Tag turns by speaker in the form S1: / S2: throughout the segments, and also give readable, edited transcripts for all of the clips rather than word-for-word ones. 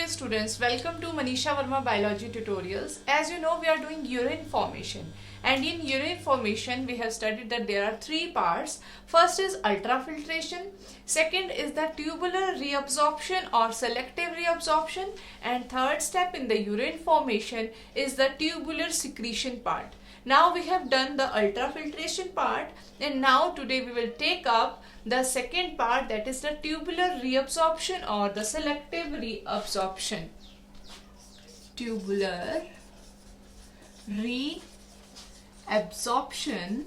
S1: dear students, welcome to Manisha Verma Biology Tutorials. As you know, we are doing urine formation, and in urine formation we have studied that there are three parts. First is ultrafiltration, second is the tubular reabsorption or selective reabsorption, and third step in the urine formation is the tubular secretion part. Now we have done the ultrafiltration part, and now today we will take up the second part, that is the tubular reabsorption or the selective reabsorption. Tubular reabsorption,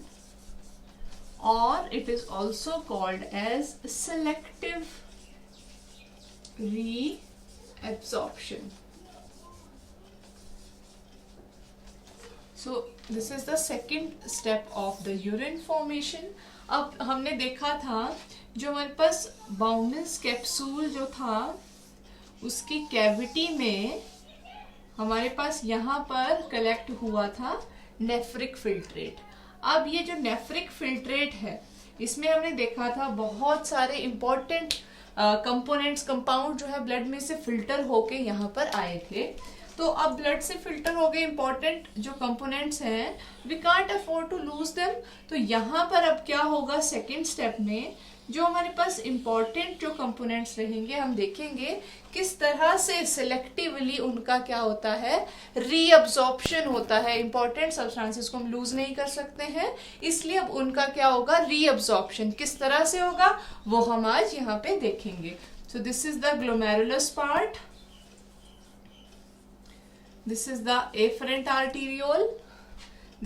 S1: or it is also called as selective reabsorption. So this is the second step of the urine formation. अब हमने देखा था जो हमारे पास bounds capsule जो था उसकी cavity में हमारे पास यहाँ पर कलेक्ट हुआ था नेफ्रिक फिल्ट्रेट. अब ये जो नेफ्रिक फिल्ट्रेट है इसमें हमने देखा था बहुत सारे इंपॉर्टेंट कंपोनेंट्स कंपाउंड जो है ब्लड में से फिल्टर होके यहाँ पर आए थे. तो अब ब्लड से फिल्टर हो गए इंपॉर्टेंट जो कंपोनेंट्स हैं, we can't afford to lose them. तो यहाँ पर अब क्या होगा सेकेंड स्टेप में, जो हमारे पास इंपॉर्टेंट जो कंपोनेंट्स रहेंगे हम देखेंगे किस तरह से सिलेक्टिवली उनका क्या होता है, रीअब्जॉर्प्शन होता है. इंपॉर्टेंट सब्सटेंसेस को हम लूज नहीं कर सकते हैं, इसलिए अब उनका क्या होगा, रीअब्जॉर्प्शन किस तरह से होगा वो हम आज यहाँ पे देखेंगे. So this is the glomerulus part. This is the afferent arteriole.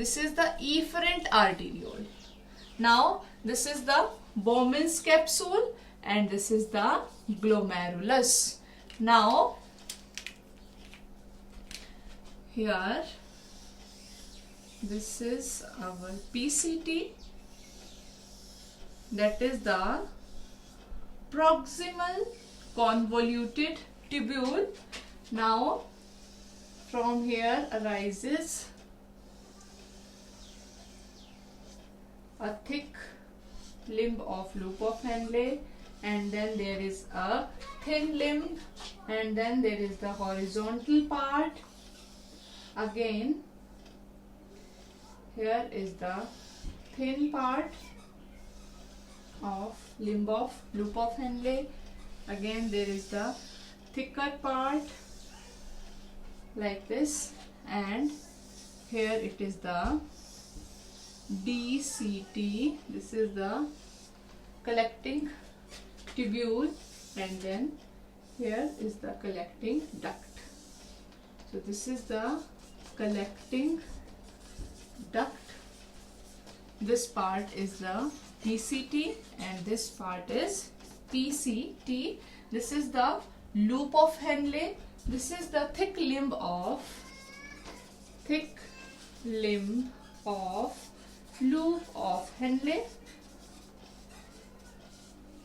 S1: This is the efferent arteriole. Now, this is the Bowman's capsule and this is the glomerulus. Now, here, this is our PCT. That is the proximal convoluted tubule. Now, from here arises a thick limb of loop of Henle, and then there is a thin limb, and then there is the horizontal part. Again, here is the thin part of limb of loop of Henle. Again, there is the thicker part like this, and here it is the DCT. This is the collecting tubule, and then here is the collecting duct. So this is the collecting duct. This part is the DCT and this part is PCT. This is the loop of Henle. This is the thick limb of loop of Henle.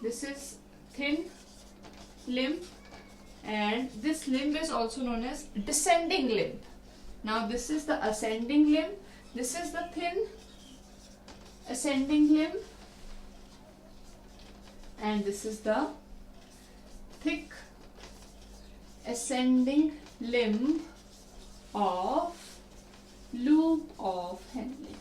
S1: This is thin limb, and this limb is also known as descending limb. Now this is the ascending limb. This is the thin ascending limb, and this is the thick ascending limb of loop of Henle.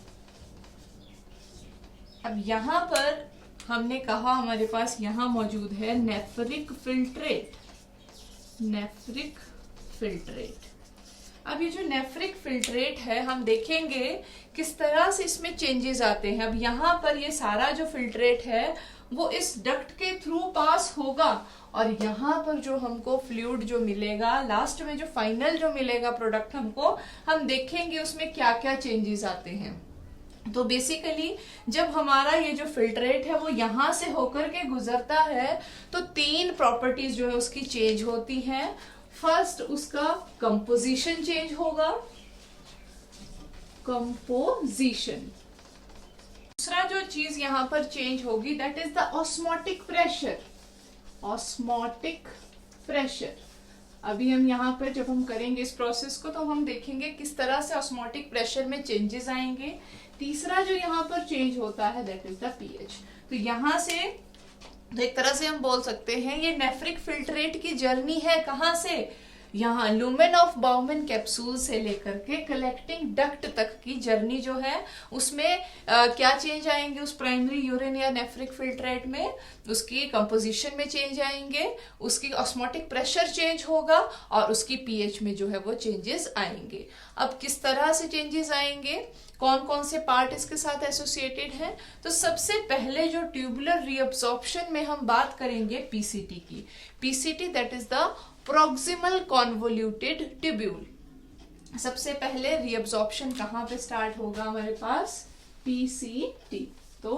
S1: अब यहाँ पर हमने कहा हमारे पास यहाँ मौजूद है नेफ्रिक फिल्ट्रेट. Nephric filtrate. अब ये जो नेफ्रिक फिल्ट्रेट है हम देखेंगे किस तरह से इसमें चेंजेस आते हैं. अब यहाँ पर ये सारा जो फिल्ट्रेट है वो इस डक्ट के थ्रू पास होगा, और यहाँ पर जो हमको फ्लूइड जो मिलेगा लास्ट में, जो फाइनल जो मिलेगा प्रोडक्ट हमको, हम देखेंगे उसमें क्या क्या चेंजेस आते हैं. तो बेसिकली जब हमारा ये जो फिल्ट्रेट है वो यहाँ से होकर के गुजरता है तो तीन प्रॉपर्टीज जो है उसकी चेंज होती हैं. फर्स्ट, उसका कंपोजिशन चेंज होगा, कंपोजिशन. दूसरा जो चीज यहाँ पर चेंज होगी that is the osmotic pressure. Osmotic pressure. अभी हम यहाँ पर जब हम करेंगे इस प्रोसेस को तो हम देखेंगे किस तरह से ऑस्मोटिक प्रेशर में चेंजेस आएंगे. तीसरा जो यहाँ पर चेंज होता है दैट इज द पीएच. तो यहाँ से तो एक तरह से हम बोल सकते हैं ये नेफ्रिक फिल्ट्रेट की जर्नी है कहाँ से, यहाँ लुमेन ऑफ बाउमन कैप्सूल से लेकर के कलेक्टिंग डक्ट तक की जर्नी जो है उसमें क्या चेंज आएंगे उस प्राइमरी यूरिन या नेफ्रिक फिल्ट्रेट में, उसकी कंपोजिशन में चेंज आएंगे, उसकी ऑस्मोटिक प्रेशर चेंज होगा और उसकी पीएच में जो है वो चेंजेस आएंगे। अब किस तरह से चेंजेस आएंगे, कौन कौन से पार्ट इसके साथ एसोसिएटेड हैं, तो सबसे पहले जो ट्यूबुलर रीअब्सॉर्प्शन में हम बात करेंगे पीसीटी की। PCT that is the proximal convoluted tubule. सबसे पहले रीअब्सॉर्प्शन कहाँ पे स्टार्ट होगा हमारे पास, पीसीटी। तो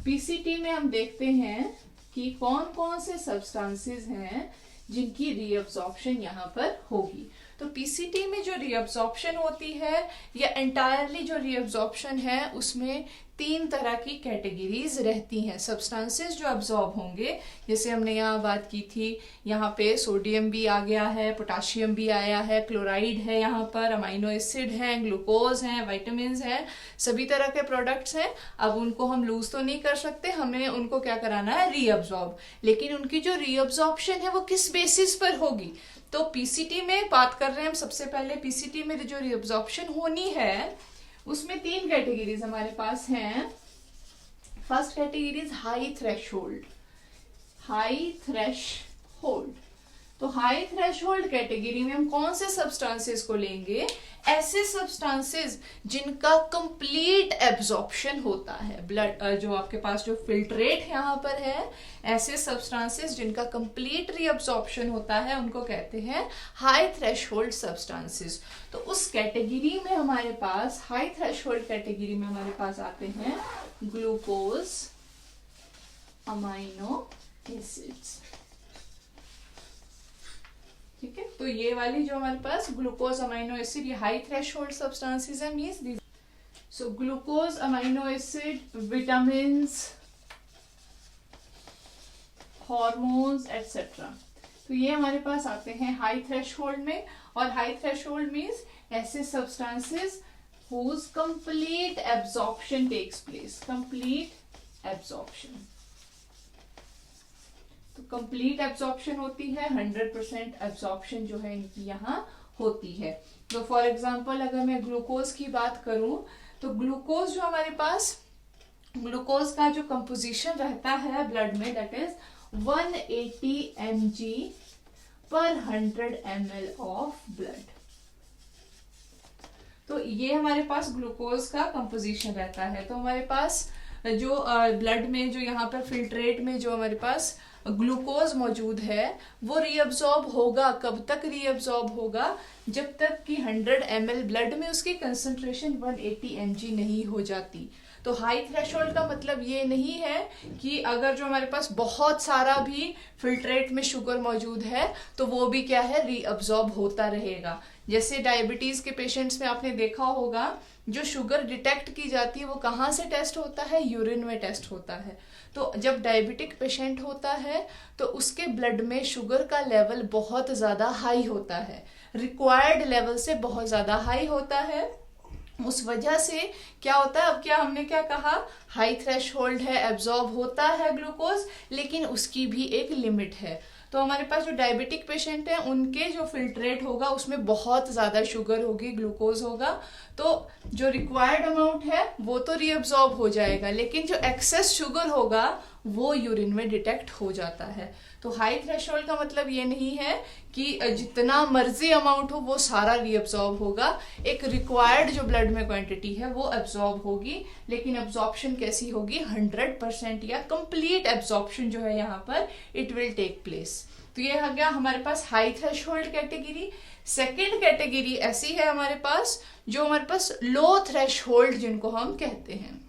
S1: पीसीटी में हम देखते हैं कि कौन कौन से सब्सटेंसेस हैं जिनकी रीअब्सॉर्प्शन यहाँ पर होगी। तो पीसीटी में जो रीअब्सॉर्प्शन होती है या एंटायरली जो रीअब्सॉर्प्शन है उसमें 3 तरह की कैटेगरीज रहती हैं। सब्सटेंसेस जो अब्सॉर्ब होंगे, जैसे हमने यहाँ बात की थी, यहाँ पे सोडियम भी आ गया है, पोटाशियम भी आया है, क्लोराइड है, यहाँ पर अमाइनो एसिड हैं, ग्लूकोज हैं, विटामिन्स हैं, सभी तरह के प्रोडक्ट्स हैं। अब उनको हम लूज तो नहीं कर सकते, हमें उनको क्या कराना है, रीअब्सॉर्ब। लेकिन उनकी जो रीअब्सॉर्प्शन है वो किस बेसिस पर होगी, तो पीसीटी में बात कर रहे हैं हम। सबसे पहले पीसीटी में जो रीअब्सॉर्प्शन होनी है उसमें 3 कैटेगरीज हमारे पास हैं। First category is high threshold. High threshold, तो हाई थ्रेशोल्ड कैटेगरी में हम कौन से सब्सटेंसेस को लेंगे, ऐसे सब्सटेंसेस जिनका कंप्लीट एब्जॉर्प्शन होता है। ब्लड जो आपके पास जो फिल्ट्रेट यहाँ पर है, ऐसे सब्सटेंसेस जिनका कंप्लीट रीअब्जॉर्प्शन होता है उनको कहते हैं हाई थ्रेशोल्ड सब्सटेंसेस। तो उस कैटेगरी में हमारे पास, हाई थ्रेशोल्ड कैटेगरी में हमारे पास आते हैं ग्लूकोज, अमाइनो एसिड्स। ठीक है, तो ये वाली जो हमारे पास ग्लूकोज, अमाइनो एसिड, ये हाई थ्रेशोल्ड सब्सटेंसेस है। Means so glucose, amino acid, vitamins, hormones etcetera, तो ये हमारे पास आते हैं हाई थ्रेशोल्ड में। और हाई थ्रेशोल्ड मींस ऐसे substances whose complete absorption takes place, complete absorption। तो कंप्लीट एब्जॉर्प्शन होती है, 100% एब्जॉर्प्शन जो है इनकी यहाँ होती है। तो फॉर एग्जांपल अगर मैं ग्लूकोज की बात करूं, तो ग्लूकोज जो हमारे पास, ग्लूकोज का जो कंपोजिशन रहता है ब्लड में, दैट इज 180 mg पर 100 ml ऑफ ब्लड। तो ये हमारे पास ग्लूकोज का कंपोजिशन रहता है। तो हमारे पास जो ब्लड में, जो यहाँ पर फिल्ट्रेट में जो हमारे पास ग्लूकोज मौजूद है वो रीअब्सॉर्ब होगा। कब तक रीअब्सॉर्ब होगा, जब तक कि 100 ml ब्लड में उसकी कंसंट्रेशन 180 mg नहीं हो जाती। तो हाई थ्रेशोल्ड का मतलब ये नहीं है कि अगर जो हमारे पास बहुत सारा भी फिल्ट्रेट में शुगर मौजूद है तो वो भी क्या है, रीअब्सॉर्ब होता रहेगा। जैसे डायबिटीज के पेशेंट्स में आपने देखा होगा, जो शुगर डिटेक्ट की जाती है वो कहाँ से टेस्ट होता है, यूरिन में टेस्ट होता है। तो जब डायबिटिक पेशेंट होता है तो उसके ब्लड में शुगर का लेवल बहुत ज़्यादा हाई होता है, रिक्वायर्ड लेवल से बहुत ज़्यादा हाई होता है। उस वजह से क्या होता है, अब क्या हमने क्या कहा, हाई थ्रेशोल्ड है, एब्जॉर्ब होता है ग्लूकोज, लेकिन उसकी भी एक लिमिट है। तो हमारे पास जो डायबिटिक पेशेंट हैं उनके जो फिल्ट्रेट होगा उसमें बहुत ज़्यादा शुगर होगी, ग्लूकोज होगा, तो जो रिक्वायर्ड अमाउंट है वो तो रीअब्सॉर्ब हो जाएगा, लेकिन जो एक्सेस शुगर होगा वो यूरिन में डिटेक्ट हो जाता है। तो हाई थ्रेशोल्ड का मतलब ये नहीं है कि जितना मर्जी अमाउंट हो वो सारा रीअब्सॉर्ब होगा। एक रिक्वायर्ड जो ब्लड में क्वांटिटी है वो एब्सॉर्ब होगी, लेकिन एब्सॉर्प्शन कैसी होगी, 100% या कंप्लीट एब्सॉर्प्शन जो है यहाँ पर इट विल टेक प्लेस। तो ये आ गया हमारे पास high threshold category. Second category ऐसी है हमारे पास जो हमारे पास लो थ्रेशोल्ड जिनको हम कहते हैं।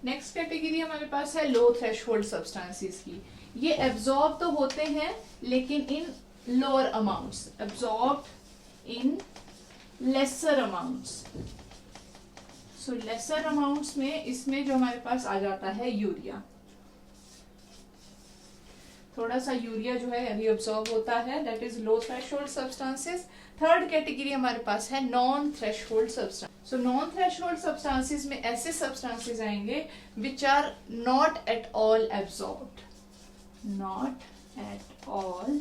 S1: नेक्स्ट कैटेगरी हमारे पास है लो थ्रेशोल्ड सब्सटेंसेस की। ये एब्जॉर्ब तो होते हैं लेकिन in lower amounts, absorb in lesser amounts. So lesser amounts में इसमें जो हमारे पास आ जाता है यूरिया, थोड़ा सा यूरिया जो है रीअब्सॉर्ब होता है, that is low threshold substances. Third category हमारे पास है non threshold substance. So non threshold substances में ऐसे सब्सटेंसेस आएंगे which are not at all absorbed, not at all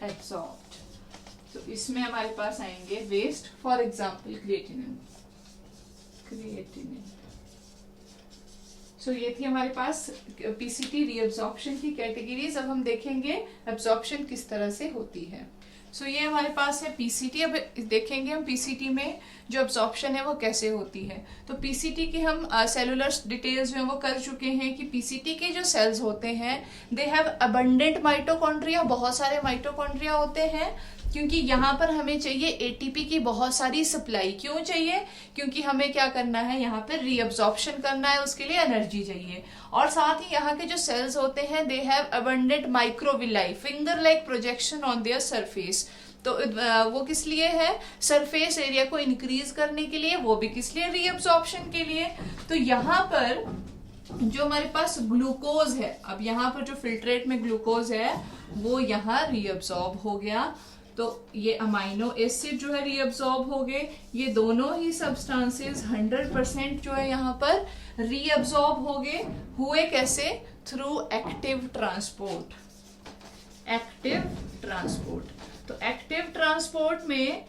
S1: absorbed. तो तो इसमें हमारे पास आएंगे waste, for example creatinine. So ये थी हमारे पास पीसीटी रीअब्जॉर्प्शन की कैटेगरीज। अब हम देखेंगे एब्जॉर्प्शन किस तरह से होती है। सो ये हमारे पास है पीसीटी। अब देखेंगे हम पीसीटी में जो एब्जॉर्प्शन है वो कैसे होती है। तो पीसीटी की हम सेलुलर डिटेल्स जो है वो कर चुके हैं कि पीसीटी के जो सेल्स होते हैं दे हैव अबंडेंट माइटोकॉन्ड्रिया, बहुत सारे माइटोकॉन्ड्रिया होते हैं, क्योंकि यहाँ पर हमें चाहिए एटीपी की बहुत सारी सप्लाई। क्यों चाहिए? क्योंकि हमें क्या करना है, यहाँ पर रीअब्जॉर्प्शन करना है, उसके लिए एनर्जी चाहिए। और साथ ही यहाँ के जो सेल्स होते हैं they have abundant microvilli, finger like projection on their surface. तो वो किस लिए है? सरफेस एरिया को इंक्रीज करने के लिए, वो भी किस लिए? रीअब्जॉर्प्शन के लिए। तो यहाँ पर जो हमारे पास ग्लूकोज है, अब यहाँ पर जो फिल्ट्रेट में ग्लूकोज है वो यहाँ रीअब्सॉर्ब हो गया, तो ये अमाइनो एसिड जो है रीअब्सॉर्ब हो गए। ये दोनों ही सब्सटेंसेस 100% जो है यहाँ पर रीअब्सॉर्ब हो गए। हुए कैसे? Through active transport. Active transport, तो एक्टिव ट्रांसपोर्ट में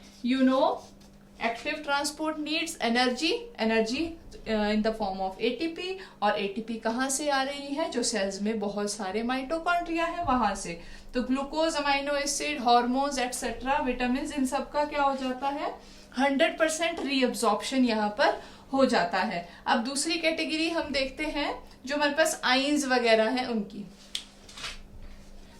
S1: active transport needs energy in the form of ATP, और एटीपी कहाँ से आ रही है? जो सेल्स में बहुत सारे माइटोकॉन्ड्रिया है वहां से। तो glucose, amino acid, hormones etcetera, vitamin, इन सब का क्या हो जाता है? 100% रीअब्जॉर्प्शन यहाँ पर हो जाता है। अब दूसरी कैटेगरी हम देखते हैं जो हमारे पास आइंस वगैरह है उनकी।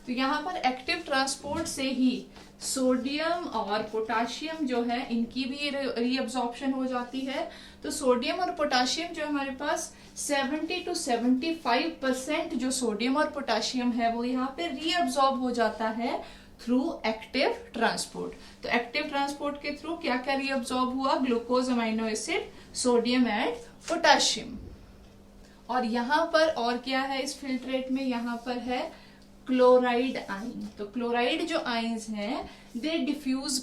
S1: तो यहाँ पर एक्टिव ट्रांसपोर्ट से ही सोडियम और पोटाशियम जो है इनकी भी रीअब्जॉर्प्शन हो जाती है। तो सोडियम और पोटाशियम जो हमारे पास 70 to 75% जो सोडियम और पोटाशियम है वो यहाँ पे रीअब्जॉर्ब हो जाता है थ्रू एक्टिव ट्रांसपोर्ट। तो एक्टिव ट्रांसपोर्ट के थ्रू क्या क्या रीअब्जॉर्ब हुआ? Glucose, amino acid, sodium and potassium. और यहाँ पर और क्या है इस फिल्ट्रेट में? यहाँ पर है क्लोराइड आइन। तो क्लोराइड जो आइंस हैं दे डिफ्यूज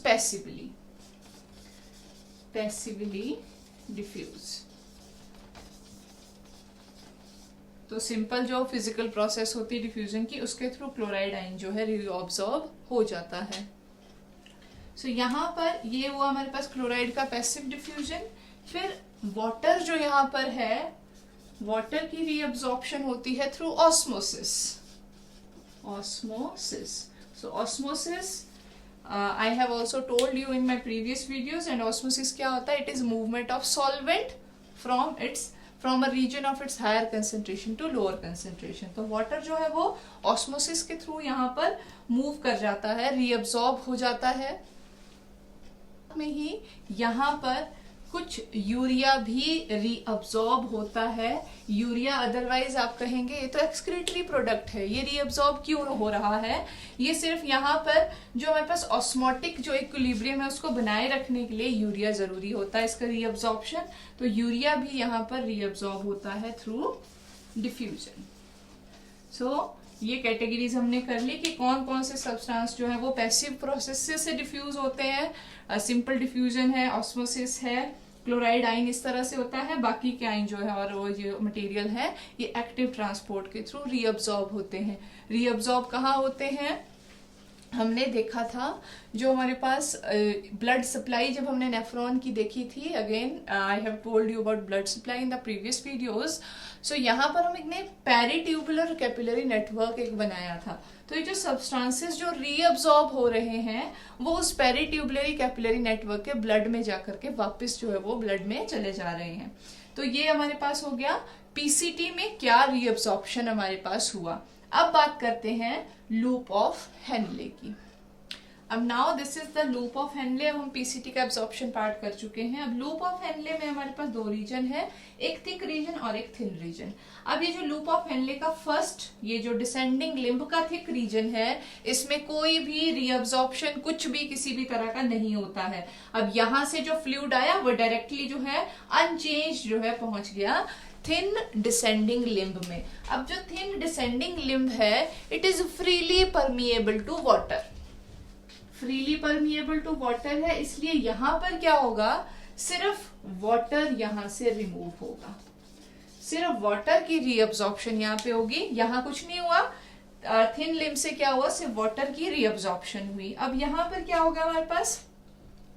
S1: पैसिवली डिफ्यूज। तो सिंपल जो फिजिकल प्रोसेस होती है डिफ्यूजन की, उसके थ्रू क्लोराइड आइन जो है रीअब्सॉर्ब हो जाता है। सो यहाँ पर ये हुआ हमारे पास क्लोराइड का पैसिव डिफ्यूजन। फिर वाटर जो यहाँ पर है, वाटर की रीअब्सॉर्प्शन होती है through osmosis. So osmosis I have also told you in my previous videos, and osmosis क्या होता है? It is movement of solvent from a region of its higher concentration to lower concentration। तो water जो है वो osmosis के through यहाँ पर मूव कर जाता है, रीअब्सॉर्ब हो जाता है। में ही यहाँ पर कुछ यूरिया भी रीअब्सॉर्ब होता है। यूरिया अदरवाइज आप कहेंगे ये तो एक्सक्रीटरी प्रोडक्ट है, ये रीअब्सॉर्ब क्यों हो रहा है? ये सिर्फ यहाँ पर जो हमारे पास ऑस्मोटिक जो इक्विलिब्रियम है उसको बनाए रखने के लिए यूरिया जरूरी होता है, इसका रीअब्सॉर्प्शन। तो यूरिया भी यहाँ पर रीअब्सॉर्ब होता है थ्रू डिफ्यूजन। सो ये कैटेगरीज हमने कर ली कि कौन कौन से सब्सटेंस जो है वो पैसिव प्रोसेस से डिफ्यूज होते हैं। सिंपल डिफ्यूजन है, ऑस्मोसिस है, क्लोराइड आइन इस तरह से होता है। बाकी के आइन जो है और वो जो मटेरियल है ये एक्टिव ट्रांसपोर्ट के थ्रू रीअब्सॉर्ब होते हैं। रीअब्सॉर्ब कहाँ होते हैं? हमने देखा था जो हमारे पास ब्लड सप्लाई जब हमने नेफ्रॉन की देखी थी, again I have told you about blood supply in the previous videos. So यहाँ पर हम एक पेरिट्यूबुलर कैपिलरी नेटवर्क एक बनाया था। तो ये जो सब्सटेंसेस जो रीअब्सॉर्ब हो रहे हैं वो उस पेरिट्यूबुलरी कैपिलरी नेटवर्क के ब्लड में जाकर के वापस जो है वो ब्लड में चले जा रहे हैं। तो ये हमारे पास हो गया पीसीटी में क्या रीअब्सॉर्प्शन हमारे पास हुआ। अब बात करते हैं लूप ऑफ हेनले की। अब now this is the loop of Henle. अब हम पीसीटी का एब्जॉर्प्शन पार्ट कर चुके हैं। अब लूप ऑफ हेनले में हमारे पास दो रीजन है, एक थिक रीजन और एक थिन रीजन। अब ये जो लूप ऑफ हेनले का फर्स्ट ये जो डिसेंडिंग लिम्ब का थिक रीजन है इसमें कोई भी रीअब्जॉर्प्शन कुछ भी किसी भी तरह का नहीं होता है। अब यहां से जो फ्लूइड आया वो डायरेक्टली जो है अनचेंज जो है पहुंच गया थिन डिसेंडिंग लिम्ब में। अब जो थिन डिसेंडिंग लिम्ब है it is freely permeable to water, freely permeable to water है, इसलिए यहां पर क्या होगा? सिर्फ वाटर यहां से रिमूव होगा, सिर्फ वाटर की रीअब्जॉर्प्शन यहाँ पे होगी। यहाँ कुछ नहीं हुआ, थिन लिम्ब से क्या हुआ, सिर्फ वाटर की रीअब्जॉर्प्शन हुई। अब यहाँ पर क्या होगा, हमारे पास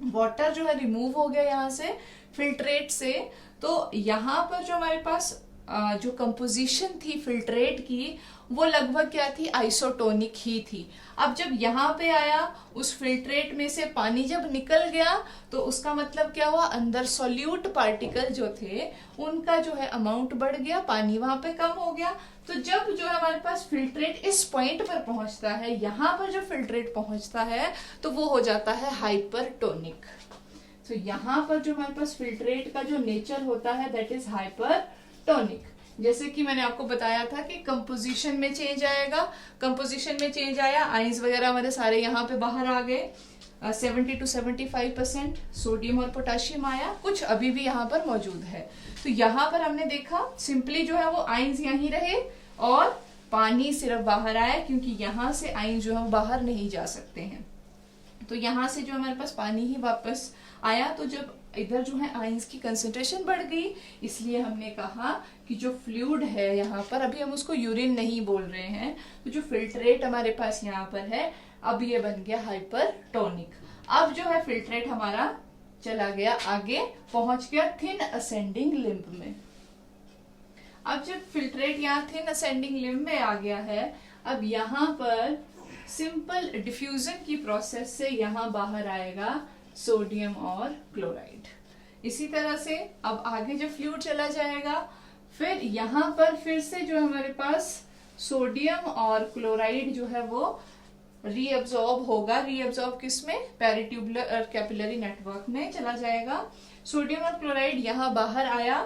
S1: वाटर जो है रिमूव हो गया यहाँ से फिल्ट्रेट से, तो यहाँ पर जो हमारे पास जो कंपोजिशन थी फिल्ट्रेट की वो लगभग क्या थी, आइसोटोनिक ही थी। अब जब यहाँ पे आया, उस फिल्ट्रेट में से पानी जब निकल गया तो उसका मतलब क्या हुआ, अंदर सॉल्यूट पार्टिकल जो थे उनका जो है अमाउंट बढ़ गया, पानी वहां पे कम हो गया। तो जब जो है हमारे पास फिल्ट्रेट इस पॉइंट पर पहुंचता है, यहाँ पर जो फिल्ट्रेट पहुंचता है तो वो हो जाता है हाइपरटोनिक। तो यहाँ पर जो हमारे पास फिल्ट्रेट का जो नेचर होता है दैट इज हाइपरटोनिक। जैसे कि मैंने आपको बताया था कि कंपोजिशन में चेंज आएगा, कंपोजिशन में चेंज आया, आइंस वगैरह हमारे सारे यहाँ पे बाहर आ गए, 70 to 75% सोडियम और पोटाशियम आया, कुछ अभी भी यहाँ पर मौजूद है। तो यहाँ पर हमने देखा सिंपली जो है वो आइंस यहीं रहे और पानी सिर्फ बाहर आया, क्योंकि यहाँ से आइंस जो है वो बाहर नहीं जा सकते हैं। तो यहाँ से जो हमारे पास पानी ही वापस आया, तो जब इधर जो है आइंस की कंसंट्रेशन बढ़ गई, इसलिए हमने कहा कि जो फ्लूइड है यहाँ पर, अभी हम उसको यूरिन नहीं बोल रहे हैं, तो जो फिल्ट्रेट हमारे पास यहाँ पर है अब ये बन गया हाइपरटोनिक। अब जो है फिल्ट्रेट हमारा चला गया आगे, पहुंच गया थिन असेंडिंग लिम्ब में। अब जब फिल्ट्रेट यहाँ थिन असेंडिंग लिम्ब में आ गया है, अब यहाँ पर सिंपल डिफ्यूजन की प्रोसेस से यहाँ बाहर आएगा सोडियम और क्लोराइड। इसी तरह से अब आगे जब फ्लूइड चला जाएगा, फिर यहाँ पर फिर से जो हमारे पास सोडियम और क्लोराइड जो है वो रीअब्सॉर्ब होगा। रीअब्सॉर्ब किसमें, पेरिट्यूबुलर और कैपिलरी नेटवर्क में चला जाएगा। सोडियम और क्लोराइड यहाँ बाहर आया,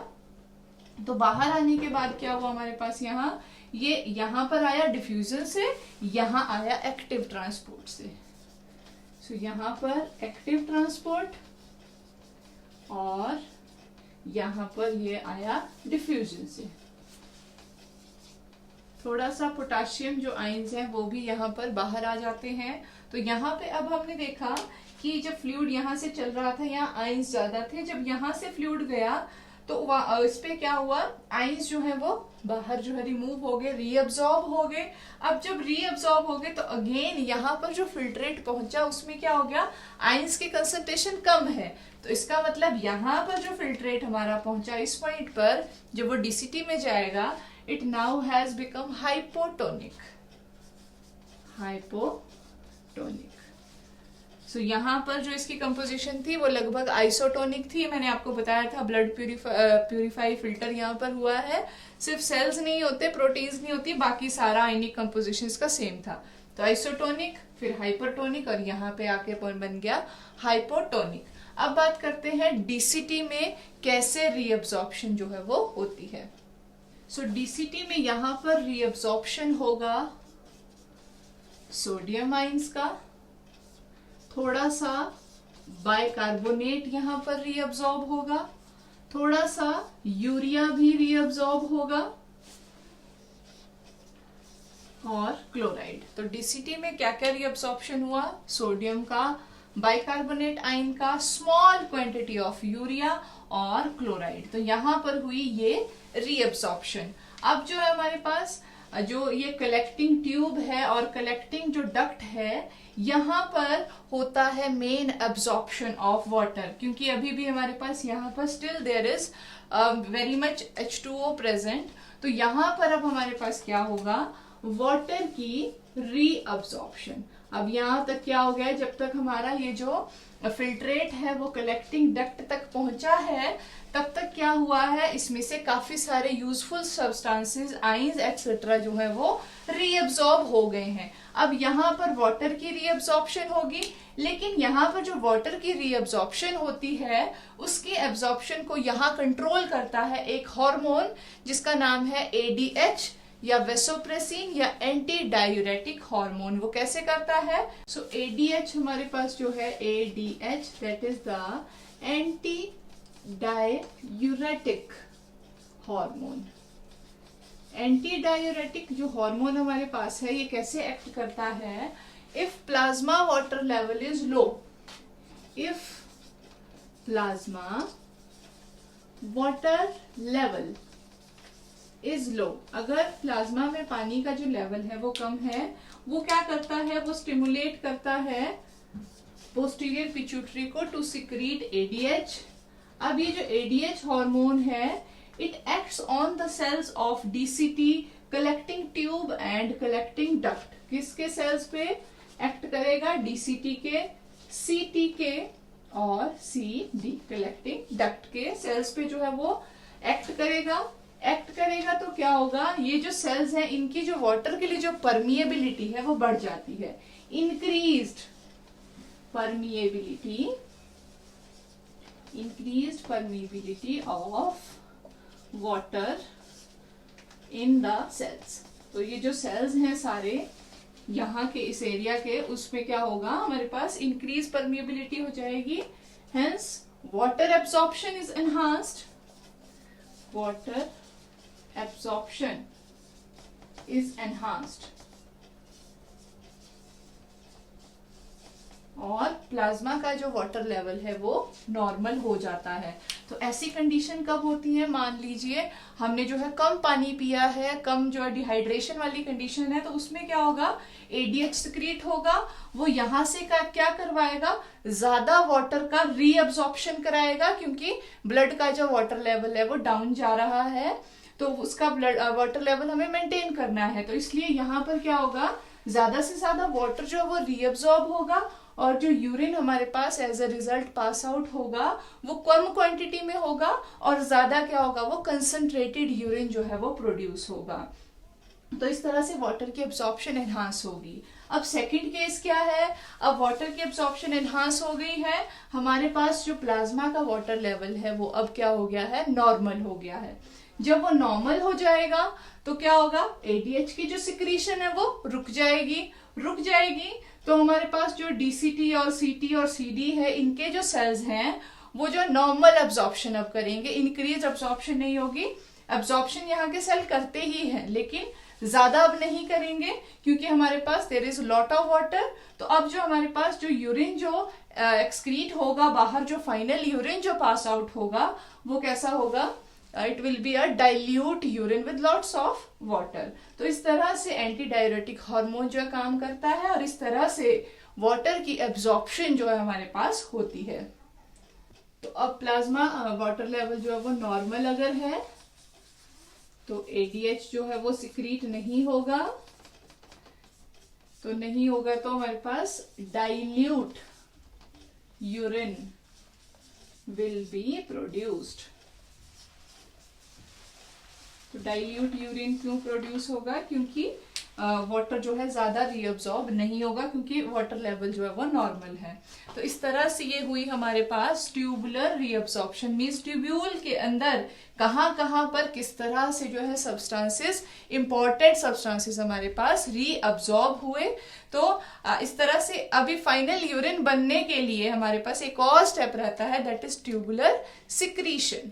S1: तो बाहर आने के बाद क्या हुआ हमारे पास, यहाँ ये यहाँ पर आया डिफ्यूजन से, यहाँ आया एक्टिव ट्रांसपोर्ट से। तो यहाँ पर एक्टिव ट्रांसपोर्ट और यहाँ पर ये आया डिफ्यूजन से। थोड़ा सा पोटाशियम जो आयंस हैं वो भी यहाँ पर बाहर आ जाते हैं। तो यहाँ पे अब हमने देखा कि जब फ्लूइड यहाँ से चल रहा था, यहाँ आयंस ज्यादा थे, जब यहाँ से फ्लूइड गया तो इस पे क्या हुआ, आइंस जो है वो बाहर जो है रिमूव हो गए, रीअब्सॉर्ब हो गए। अब जब रीअब्सॉर्ब हो गए तो अगेन यहाँ पर जो फिल्ट्रेट पहुंचा उसमें क्या हो गया, आइंस की कंसंट्रेशन कम है। तो इसका मतलब यहाँ पर जो फिल्ट्रेट हमारा पहुंचा इस पॉइंट पर, जब वो डीसीटी में जाएगा, it now has become hypotonic. Hypotonic. So यहाँ पर जो इसकी कंपोजिशन थी वो लगभग आइसोटोनिक थी। मैंने आपको बताया था ब्लड प्यूरिफाई फिल्टर यहाँ पर हुआ है, सिर्फ सेल्स नहीं होते, प्रोटीन्स नहीं होती, बाकी सारा आयनिक कंपोजिशन का सेम था। तो आइसोटोनिक, फिर हाइपरटोनिक और यहाँ पे आके बन गया हाइपोटोनिक। अब बात करते हैं डीसीटी में कैसे रीअब्सॉर्प्शन जो है वो होती है। सो डीसीटी में यहाँ पर रीअब्सॉर्प्शन होगा सोडियम आइंस का, थोड़ा सा बाइकार्बोनेट यहाँ पर रीअब्सॉर्ब होगा, थोड़ा सा यूरिया भी रीअब्सॉर्ब होगा और क्लोराइड। तो डीसीटी में क्या क्या रीअब्सॉर्प्शन हुआ, सोडियम का, बाइकार्बोनेट आयन का, स्मॉल क्वांटिटी ऑफ यूरिया और क्लोराइड। तो यहाँ पर हुई ये रीअब्सॉर्प्शन। अब जो है हमारे पास जो ये कलेक्टिंग ट्यूब है और कलेक्टिंग जो डक्ट है, यहाँ पर होता है मेन एब्जॉर्प्शन ऑफ वाटर, क्योंकि अभी भी हमारे पास यहाँ पर still there is very much H2O present. तो यहाँ पर अब हमारे पास क्या होगा, वाटर की रीअब्जॉर्प्शन। अब यहाँ तक क्या हो गया, जब तक हमारा ये जो फिल्ट्रेट है वो कलेक्टिंग डक्ट तक पहुंचा है, तब तक क्या हुआ है, इसमें से काफी सारे यूजफुल सब्सटेंसेस, आइंस एक्सेट्रा जो है वो रीअब्सॉर्ब हो गए हैं। अब यहाँ पर वाटर की रीअब्सॉर्प्शन होगी, लेकिन यहाँ पर जो वाटर की रीअब्सॉर्प्शन होती है उसकी एब्सॉर्प्शन को यहाँ कंट्रोल करता है एक हार्मोन जिसका नाम है ADH या वेसोप्रेसिन या एंटी डायूरेटिक हार्मोन। वो कैसे करता है, सो ADH हमारे पास जो है ADH that is the anti diuretic hormone. Anti diuretic जो हार्मोन हमारे पास है ये कैसे एक्ट करता है, if plasma water level is low, if plasma water level is low, अगर प्लाज्मा में पानी का जो लेवल है वो कम है, वो क्या करता है, वो स्टिमुलेट करता है पोस्टीरियर पिट्यूटरी को टू सिक्रीट एडीएच। अब ये जो एडीएच हार्मोन है, it acts on the cells of DCT collecting tube and collecting duct. किसके सेल्स पे एक्ट करेगा? डीसीटी के, सीटी के और सीडी कलेक्टिंग डक्ट के सेल्स पे जो है वो एक्ट करेगा। एक्ट करेगा तो क्या होगा, ये जो सेल्स हैं इनकी जो वाटर के लिए जो परमिएबिलिटी है वो बढ़ जाती है। Increased permeability, increased permeability of water in the cells। तो ये जो सेल्स हैं सारे यहाँ के इस एरिया के, उसमें क्या होगा, हमारे पास इंक्रीज परमिएबिलिटी हो जाएगी, hence water absorption is enhanced, water absorption is enhanced और प्लाज्मा का जो वाटर लेवल है वो नॉर्मल हो जाता है। तो ऐसी कंडीशन कब होती है, मान लीजिए हमने जो है कम पानी पिया है, कम जो है डिहाइड्रेशन वाली कंडीशन है, तो उसमें क्या होगा, एडीएच सिक्रीट होगा, वो यहां से क्या करवाएगा, ज्यादा वाटर का रीअब्सॉर्प्शन कराएगा, क्योंकि ब्लड का जो वाटर लेवल है वो डाउन जा रहा है, तो उसका ब्लड वाटर लेवल हमें मेंटेन करना है। तो इसलिए यहाँ पर क्या होगा, ज्यादा से ज्यादा वाटर जो है वो रीअब्सॉर्ब होगा और जो यूरिन हमारे पास as a result pass out होगा वो कम क्वांटिटी में होगा और ज्यादा क्या होगा, वो कंसंट्रेटेड यूरिन जो है वो प्रोड्यूस होगा। तो इस तरह से वाटर की एब्सॉर्प्शन एनहांस होगी। अब सेकंड केस क्या है, अब वाटर की एब्सॉर्प्शन एनहांस हो गई है, हमारे पास जो प्लाज्मा का वाटर लेवल है वो अब क्या हो गया है, नॉर्मल हो गया है। जब वो नॉर्मल हो जाएगा तो क्या होगा, एडीएच की जो सिक्रीशन है वो रुक जाएगी। तो हमारे पास जो डीसीटी और सीटी और सीडी है, इनके जो सेल्स हैं वो जो नॉर्मल एब्जॉर्प्शन अब करेंगे, इंक्रीज एब्जॉर्प्शन नहीं होगी। एब्जॉर्प्शन यहाँ के सेल करते ही हैं लेकिन ज्यादा अब नहीं करेंगे, क्योंकि हमारे पास there is lot of water. तो अब जो हमारे पास जो यूरिन जो एक्सक्रीट होगा बाहर, जो फाइनल यूरिन जो पास आउट होगा वो कैसा होगा, it will be a dilute urine with lots of water. तो इस तरह से एंटी डायरेटिक हार्मोन जो है काम करता है और इस तरह से वाटर की एब्जॉर्प्शन जो है हमारे पास होती है। तो अब प्लाज्मा वाटर लेवल जो है वो नॉर्मल अगर है तो एडीएच जो है वो सिक्रीट नहीं होगा, तो हमारे पास dilute urine will be produced. तो डाइल्यूट यूरिन क्यों प्रोड्यूस होगा, क्योंकि वाटर जो है ज्यादा रीअब्सॉर्ब नहीं होगा, क्योंकि वाटर लेवल जो है वो नॉर्मल है। तो इस तरह से ये हुई हमारे पास ट्यूबुलर रीअब्सॉर्प्शन, मींस ट्यूब्यूल के अंदर कहाँ पर किस तरह से जो है सब्सटेंसेस, इंपॉर्टेंट सब्सटेंसेस हमारे पास रीअब्सॉर्ब हुए। तो इस तरह से अभी फाइनल यूरिन बनने के लिए हमारे पास एक और स्टेप रहता है, दैट इज ट्यूबुलर सिक्रीशन।